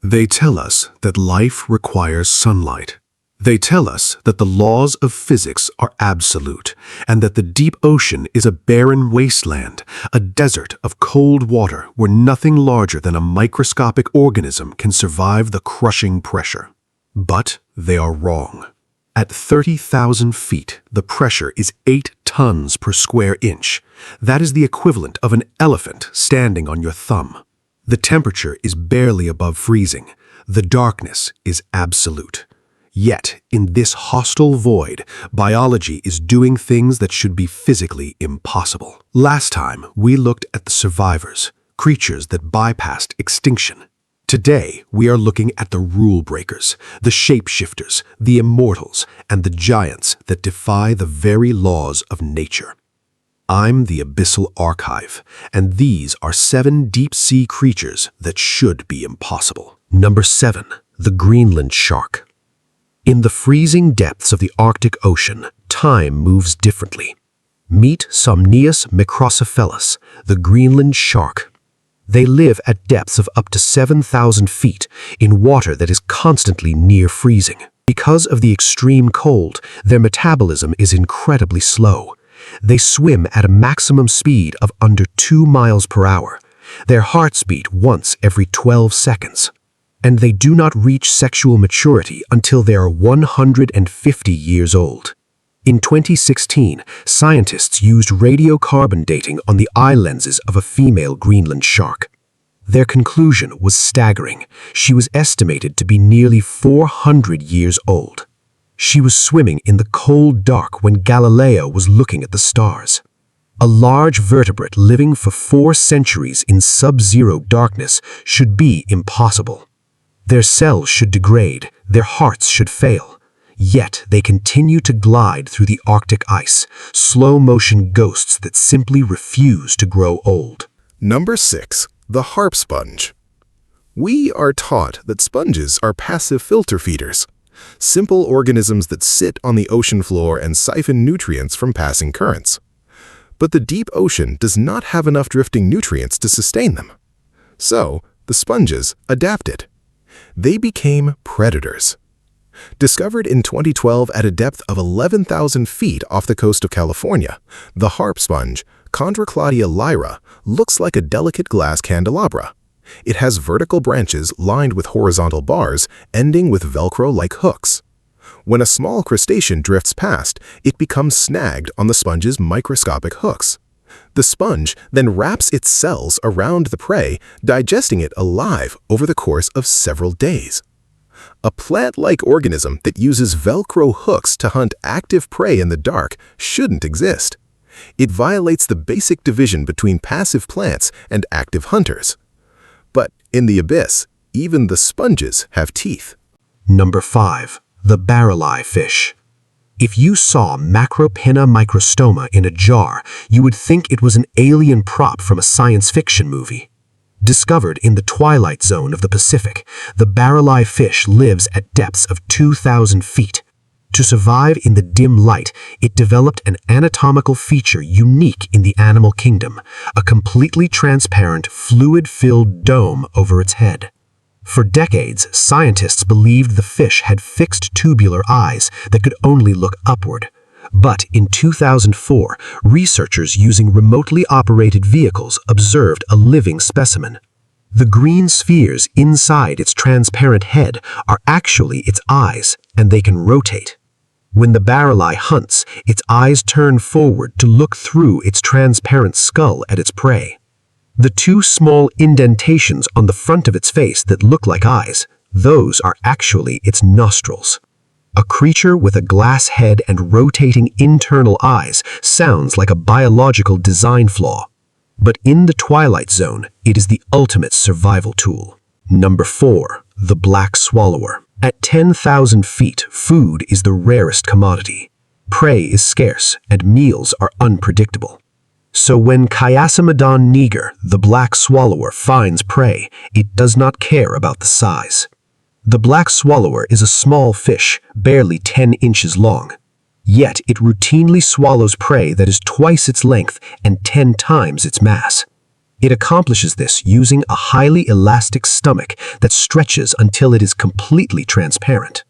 They tell us that life requires sunlight. They tell us that the laws of physics are absolute, and that the deep ocean is a barren wasteland, a desert of cold water where nothing larger than a microscopic organism can survive the crushing pressure. But they are wrong. At 30,000 feet, the pressure is 8 tons per square inch. That is the equivalent of an elephant standing on your thumb. The temperature is barely above freezing. The darkness is absolute. Yet, in this hostile void, biology is doing things that should be physically impossible. Last time, we looked at the survivors, creatures that bypassed extinction. Today, we are looking at the rule breakers, the shapeshifters, the immortals, and the giants that defy the very laws of nature. I'm the Abyssal Archive, and these are 7 deep-sea creatures that should be impossible. Number 7. The Greenland shark. In the freezing depths of the Arctic Ocean, time moves differently. Meet Somnius microcephalus, the Greenland shark. They live at depths of up to 7,000 feet in water that is constantly near freezing. Because of the extreme cold, their metabolism is incredibly slow. They swim at a maximum speed of under 2 miles per hour. Their hearts beat once every 12 seconds. And they do not reach sexual maturity until they are 150 years old. In 2016, scientists used radiocarbon dating on the eye lenses of a female Greenland shark. Their conclusion was staggering. She was estimated to be nearly 400 years old. She was swimming in the cold dark when Galileo was looking at the stars. A large vertebrate living for 4 centuries in sub-zero darkness should be impossible. Their cells should degrade, their hearts should fail. Yet they continue to glide through the Arctic ice, slow-motion ghosts that simply refuse to grow old. Number 6. The harp sponge. We are taught that sponges are passive filter feeders, simple organisms that sit on the ocean floor and siphon nutrients from passing currents. But the deep ocean does not have enough drifting nutrients to sustain them. So, the sponges adapted. They became predators. Discovered in 2012 at a depth of 11,000 feet off the coast of California, the harp sponge, Chondrocladia lyra, looks like a delicate glass candelabra. It has vertical branches lined with horizontal bars, ending with Velcro-like hooks. When a small crustacean drifts past, it becomes snagged on the sponge's microscopic hooks. The sponge then wraps its cells around the prey, digesting it alive over the course of several days. A plant-like organism that uses Velcro hooks to hunt active prey in the dark shouldn't exist. It violates the basic division between passive plants and active hunters. But in the abyss, even the sponges have teeth. Number 5. The Barreleye fish. If you saw Macropinna microstoma in a jar, you would think it was an alien prop from a science fiction movie. Discovered in the twilight zone of the Pacific, the Barreleye fish lives at depths of 2,000 feet. To survive in the dim light, it developed an anatomical feature unique in the animal kingdom, a completely transparent, fluid-filled dome over its head. For decades, scientists believed the fish had fixed tubular eyes that could only look upward. But in 2004, researchers using remotely operated vehicles observed a living specimen. The green spheres inside its transparent head are actually its eyes, and they can rotate. When the barreleye hunts, its eyes turn forward to look through its transparent skull at its prey. The 2 small indentations on the front of its face that look like eyes, those are actually its nostrils. A creature with a glass head and rotating internal eyes sounds like a biological design flaw. But in the twilight zone, it is the ultimate survival tool. Number 4. The black swallower. At 10,000 feet, food is the rarest commodity. Prey is scarce, and meals are unpredictable. So when Chiasmodon niger, the black swallower, finds prey, it does not care about the size. The black swallower is a small fish, barely 10 inches long. Yet it routinely swallows prey that is twice its length and 10 times its mass. It accomplishes this using a highly elastic stomach that stretches until it is completely transparent.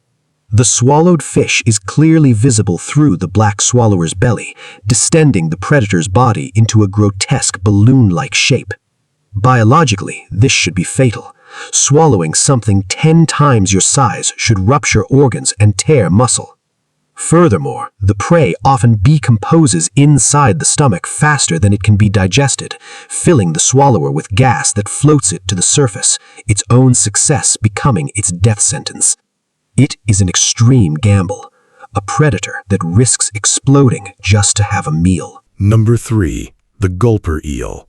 The swallowed fish is clearly visible through the black swallower's belly, distending the predator's body into a grotesque balloon-like shape. Biologically, this should be fatal. Swallowing something 10 times your size should rupture organs and tear muscle. Furthermore, the prey often decomposes inside the stomach faster than it can be digested, filling the swallower with gas that floats it to the surface, its own success becoming its death sentence. It is an extreme gamble, a predator that risks exploding just to have a meal. Number 3. The gulper eel.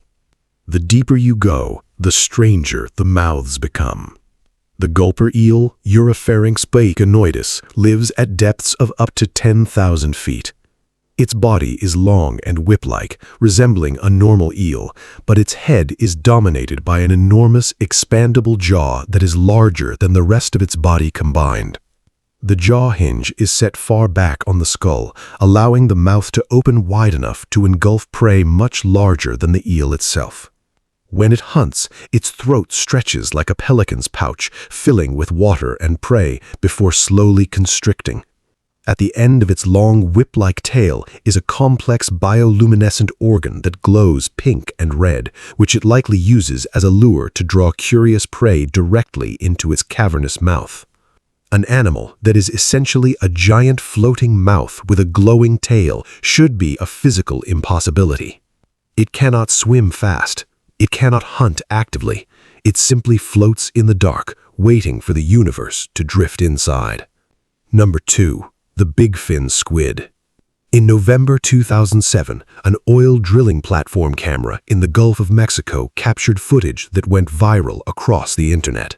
The deeper you go, the stranger the mouths become. The gulper eel, Uropharynx baeconoidus, lives at depths of up to 10,000 feet. Its body is long and whip-like, resembling a normal eel, but its head is dominated by an enormous, expandable jaw that is larger than the rest of its body combined. The jaw hinge is set far back on the skull, allowing the mouth to open wide enough to engulf prey much larger than the eel itself. When it hunts, its throat stretches like a pelican's pouch, filling with water and prey before slowly constricting. At the end of its long whip-like tail is a complex bioluminescent organ that glows pink and red, which it likely uses as a lure to draw curious prey directly into its cavernous mouth. An animal that is essentially a giant floating mouth with a glowing tail should be a physical impossibility. It cannot swim fast. It cannot hunt actively. It simply floats in the dark, waiting for the universe to drift inside. Number 2. The bigfin squid. In November 2007, an oil drilling platform camera in the Gulf of Mexico captured footage that went viral across the internet.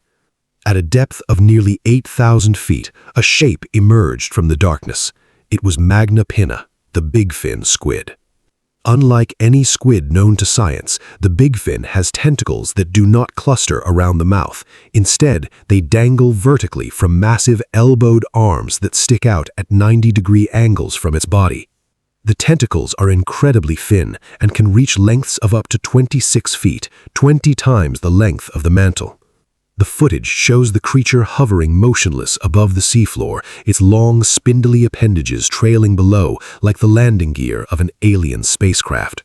At a depth of nearly 8,000 feet, a shape emerged from the darkness. It was Macropinna, the bigfin squid. Unlike any squid known to science, the bigfin has tentacles that do not cluster around the mouth. Instead, they dangle vertically from massive elbowed arms that stick out at 90-degree angles from its body. The tentacles are incredibly thin and can reach lengths of up to 26 feet, 20 times the length of the mantle. The footage shows the creature hovering motionless above the seafloor, its long, spindly appendages trailing below like the landing gear of an alien spacecraft.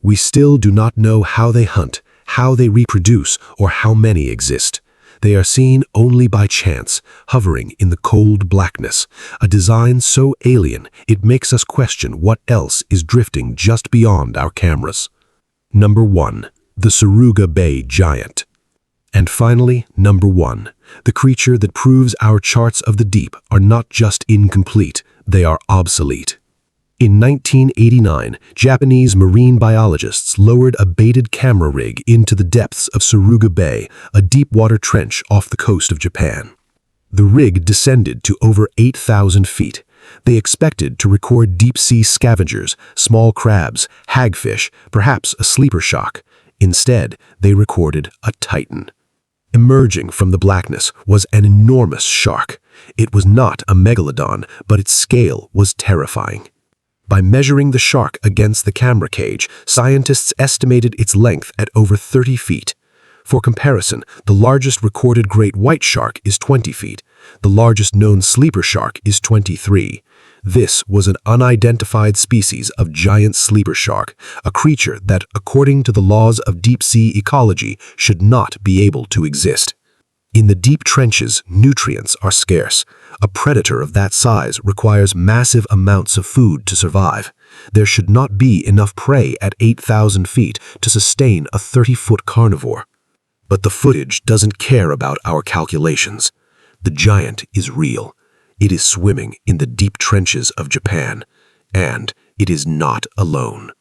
We still do not know how they hunt, how they reproduce, or how many exist. They are seen only by chance, hovering in the cold blackness, a design so alien it makes us question what else is drifting just beyond our cameras. Number 1. The Suruga Bay Giant. And finally, number 1, the creature that proves our charts of the deep are not just incomplete, they are obsolete. In 1989, Japanese marine biologists lowered a baited camera rig into the depths of Suruga Bay, a deep-water trench off the coast of Japan. The rig descended to over 8,000 feet. They expected to record deep-sea scavengers, small crabs, hagfish, perhaps a sleeper shark. Instead, they recorded a titan. Emerging from the blackness was an enormous shark. It was not a megalodon, but its scale was terrifying. By measuring the shark against the camera cage, scientists estimated its length at over 30 feet. For comparison, the largest recorded great white shark is 20 feet. The largest known sleeper shark is 23. This was an unidentified species of giant sleeper shark, a creature that, according to the laws of deep-sea ecology, should not be able to exist. In the deep trenches, nutrients are scarce. A predator of that size requires massive amounts of food to survive. There should not be enough prey at 8,000 feet to sustain a 30-foot carnivore. But the footage doesn't care about our calculations. The giant is real. It is swimming in the deep trenches of Japan, and it is not alone.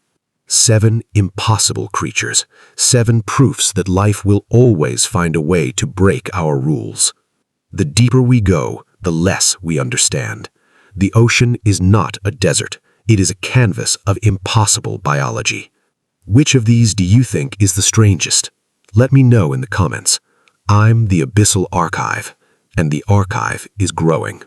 7 impossible creatures, 7 proofs that life will always find a way to break our rules. The deeper we go, the less we understand. The ocean is not a desert. It is a canvas of impossible biology. Which of these do you think is the strangest? Let me know in the comments. I'm the Abyssal Archive, and the archive is growing.